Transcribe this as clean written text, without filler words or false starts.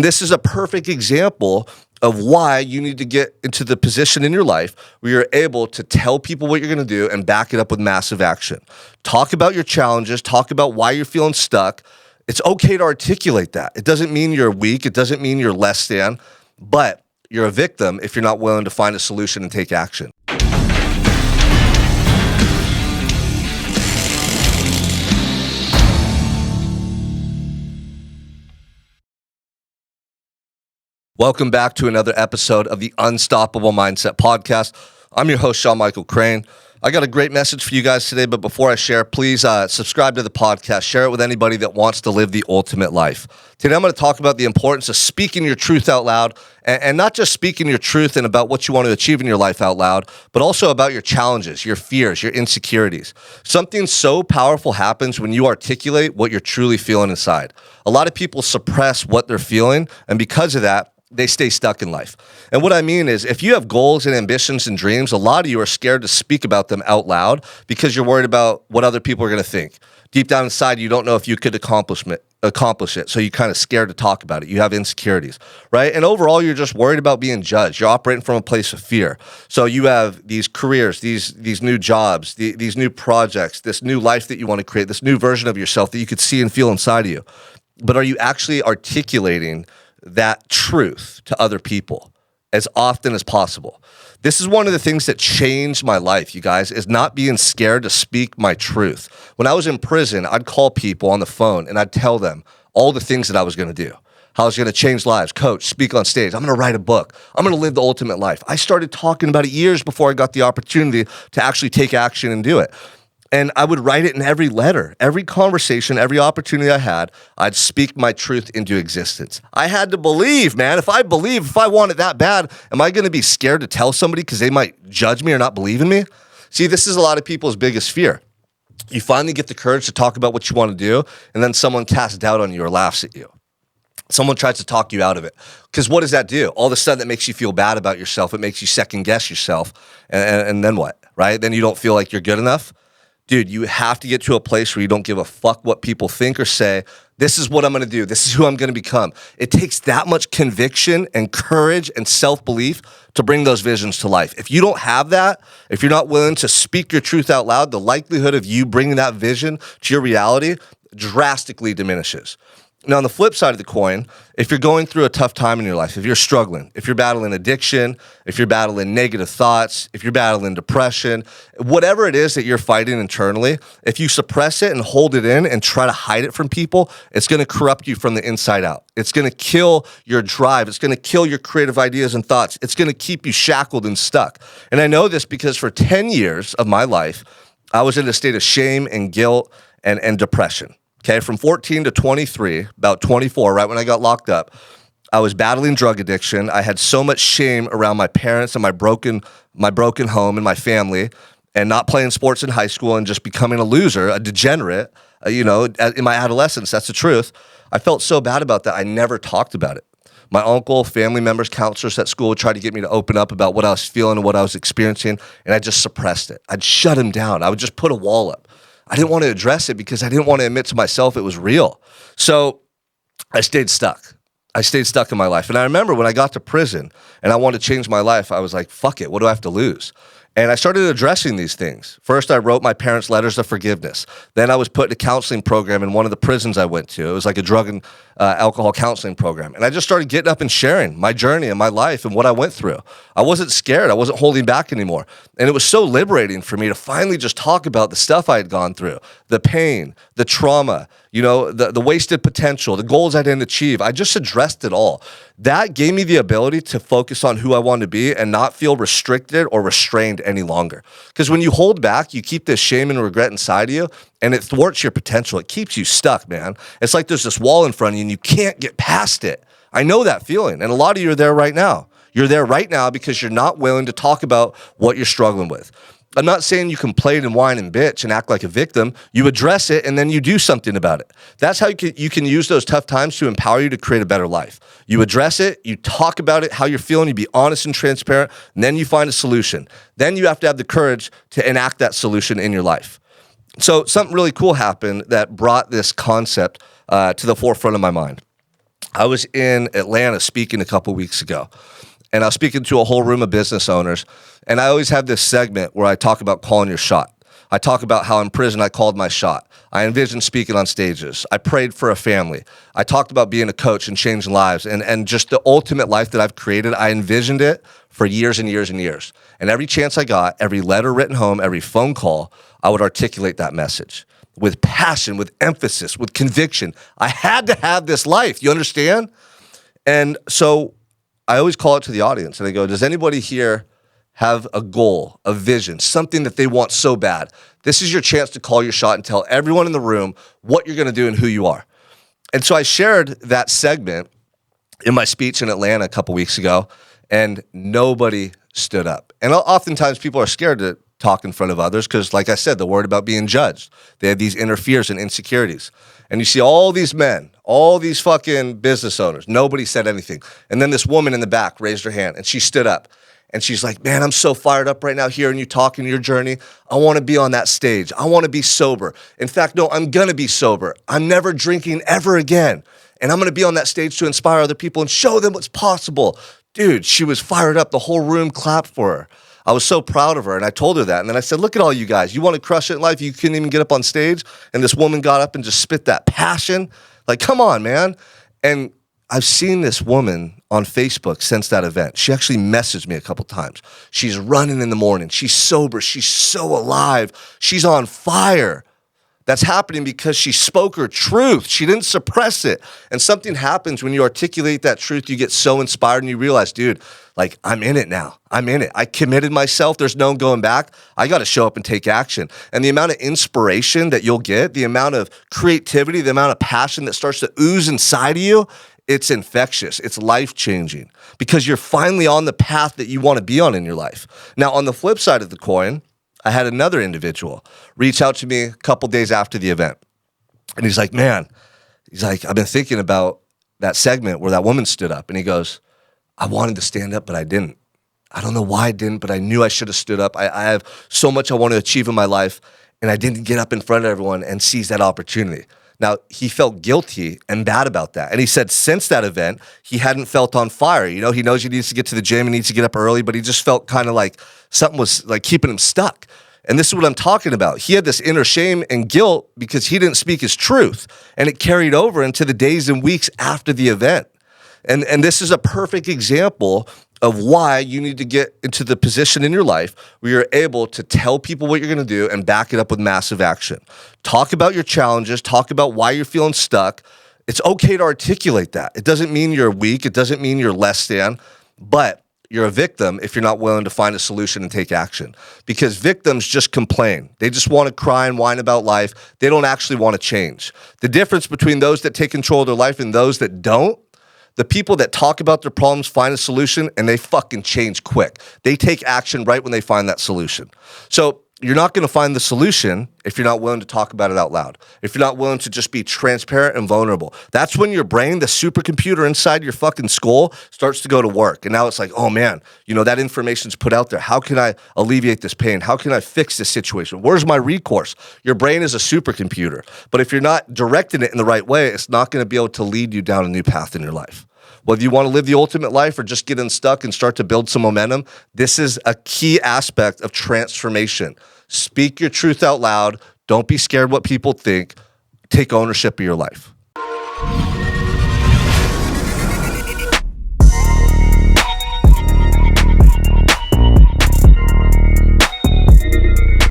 This is a perfect example of why you need to get into the position in your life where you're able to tell people what you're going to do and back it up with massive action. Talk about your challenges, talk about why you're feeling stuck. It's okay to articulate that. It doesn't mean you're weak, it doesn't mean you're less than, but you're a victim if you're not willing to find a solution and take action. Welcome back to another episode of the Unstoppable Mindset Podcast. I'm your host, Sean Michael Crane. I got a great message for you guys today, but before I share, please subscribe to the podcast. Share it with anybody that wants to live the ultimate life. Today, I'm going to talk about the importance of speaking your truth out loud, and not just speaking your truth and about what you want to achieve in your life out loud, but also about your challenges, your fears, your insecurities. Something so powerful happens when you articulate what you're truly feeling inside. A lot of people suppress what they're feeling, and because of that, they stay stuck in life. And what I mean is, if you have goals and ambitions and dreams, a lot of you are scared to speak about them out loud because you're worried about what other people are going to think. Deep down inside, you don't know if you could accomplish it. So you're kind of scared to talk about it. You have insecurities, right? And overall, you're just worried about being judged. You're operating from a place of fear. So you have these careers, these new jobs, these new projects, this new life that you want to create, this new version of yourself that you could see and feel inside of you. But are you actually articulating that truth to other people as often as possible? This is one of the things that changed my life, you guys, is not being scared to speak my truth. When I was in prison, I'd call people on the phone and I'd tell them all the things that I was going to do, how I was going to change lives, coach, speak on stage. I'm going to write a book. I'm going to live the ultimate life. I started talking about it years before I got the opportunity to actually take action and do it. And I would write it in every letter, every conversation, every opportunity I had, I'd speak my truth into existence. I had to believe, man. If I want it that bad, am I going to be scared to tell somebody because they might judge me or not believe in me? See, this is a lot of people's biggest fear. You finally get the courage to talk about what you want to do, and then someone casts doubt on you or laughs at you. Someone tries to talk you out of it. Because what does that do? All of a sudden, it makes you feel bad about yourself. It makes you second guess yourself. And then what, right? Then you don't feel like you're good enough. Dude, you have to get to a place where you don't give a fuck what people think or say. This is what I'm going to do. This is who I'm going to become. It takes that much conviction and courage and self-belief to bring those visions to life. If you don't have that, if you're not willing to speak your truth out loud, the likelihood of you bringing that vision to your reality drastically diminishes. Now, on the flip side of the coin, if you're going through a tough time in your life, if you're struggling, if you're battling addiction, if you're battling negative thoughts, if you're battling depression, whatever it is that you're fighting internally, if you suppress it and hold it in and try to hide it from people, it's going to corrupt you from the inside out. It's going to kill your drive. It's going to kill your creative ideas and thoughts. It's going to keep you shackled and stuck. And I know this because for 10 years of my life, I was in a state of shame and guilt and depression. Okay, from 14 to 23, about 24, right when I got locked up, I was battling drug addiction. I had so much shame around my parents and my broken home and my family, and not playing sports in high school and just becoming a loser, a degenerate, in my adolescence. That's the truth. I felt so bad about that. I never talked about it. My uncle, family members, counselors at school would try to get me to open up about what I was feeling and what I was experiencing, and I just suppressed it. I'd shut him down. I would just put a wall up. I didn't want to address it because I didn't want to admit to myself it was real. So I stayed stuck. I stayed stuck in my life. And I remember when I got to prison and I wanted to change my life, I was like, fuck it, what do I have to lose? And I started addressing these things. First, I wrote my parents letters of forgiveness. Then I was put in a counseling program in one of the prisons I went to. It was like a drug and alcohol counseling program. And I just started getting up and sharing my journey and my life and what I went through. I wasn't scared. I wasn't holding back anymore. And it was so liberating for me to finally just talk about the stuff I had gone through, the pain, the trauma, the wasted potential, the goals I didn't achieve. I just addressed it all. That gave me the ability to focus on who I wanted to be and not feel restricted or restrained any longer. Because when you hold back, you keep this shame and regret inside of you, and it thwarts your potential. It keeps you stuck, man. It's like there's this wall in front of you and you can't get past it. I know that feeling, and a lot of you are there right now. You're there right now because you're not willing to talk about what you're struggling with. I'm not saying you complain and whine and bitch and act like a victim. You address it and then you do something about it. That's how you can use those tough times to empower you to create a better life. You address it, you talk about it, how you're feeling, you be honest and transparent, and then you find a solution. Then you have to have the courage to enact that solution in your life. So something really cool happened that brought this concept to the forefront of my mind. I was in Atlanta speaking a couple weeks ago, and I was speaking to a whole room of business owners, and I always have this segment where I talk about calling your shot. I talk about how in prison I called my shot. I envisioned speaking on stages. I prayed for a family. I talked about being a coach and changing lives, and just the ultimate life that I've created. I envisioned it for years and years and years. And every chance I got, every letter written home, every phone call, I would articulate that message with passion, with emphasis, with conviction. I had to have this life. You understand? And so I always call it to the audience and I go, does anybody here have a goal, a vision, something that they want so bad? This is your chance to call your shot and tell everyone in the room what you're going to do and who you are. And so I shared that segment in my speech in Atlanta a couple weeks ago, and nobody stood up. And oftentimes people are scared to talk in front of others because, like I said, they're worried about being judged. They have these inner fears and insecurities. And you see all these men, all these fucking business owners, nobody said anything. And then this woman in the back raised her hand and she stood up. And she's like, man, I'm so fired up right now hearing you talking your journey. I want to be on that stage. I want to be sober. In fact, no, I'm going to be sober. I'm never drinking ever again. And I'm going to be on that stage to inspire other people and show them what's possible. Dude, she was fired up. The whole room clapped for her. I was so proud of her, and I told her that. And then I said, look at all you guys. You want to crush it in life? You couldn't even get up on stage? And this woman got up and just spit that passion. Like, come on, man. And I've seen this woman on Facebook since that event. She actually messaged me a couple times. She's running in the morning. She's sober. She's so alive. She's on fire. That's happening because she spoke her truth. She didn't suppress it. And something happens when you articulate that truth. You get so inspired and you realize, dude, like, I'm in it now. I'm in it. I committed myself. There's no going back. I got to show up and take action. And the amount of inspiration that you'll get, the amount of creativity, the amount of passion that starts to ooze inside of you, it's infectious. It's life-changing because you're finally on the path that you want to be on in your life. Now, on the flip side of the coin, I had another individual reach out to me a couple days after the event. And he's like, man, I've been thinking about that segment where that woman stood up. And he goes, I wanted to stand up, but I didn't. I don't know why I didn't, but I knew I should have stood up. I have so much I want to achieve in my life, and I didn't get up in front of everyone and seize that opportunity. Now, he felt guilty and bad about that. And he said since that event, he hadn't felt on fire. You know, he knows he needs to get to the gym, he needs to get up early, but he just felt kind of like something was like keeping him stuck. And this is what I'm talking about. He had this inner shame and guilt because he didn't speak his truth. And it carried over into the days and weeks after the event. And this is a perfect example of why you need to get into the position in your life where you're able to tell people what you're going to do and back it up with massive action. Talk about your challenges. Talk about why you're feeling stuck. It's okay to articulate that. It doesn't mean you're weak. It doesn't mean you're less than, but you're a victim if you're not willing to find a solution and take action. Because victims just complain. They just want to cry and whine about life. They don't actually want to change. The difference between those that take control of their life and those that don't, the people that talk about their problems find a solution and they fucking change quick. They take action right when they find that solution. So you're not going to find the solution if you're not willing to talk about it out loud. If you're not willing to just be transparent and vulnerable. That's when your brain, the supercomputer inside your fucking skull, starts to go to work. And now it's like, oh man, you know, that information's put out there. How can I alleviate this pain? How can I fix this situation? Where's my recourse? Your brain is a supercomputer. But if you're not directing it in the right way, it's not going to be able to lead you down a new path in your life. Whether you want to live the ultimate life or just get unstuck and start to build some momentum, this is a key aspect of transformation. Speak your truth out loud. Don't be scared what people think. Take ownership of your life.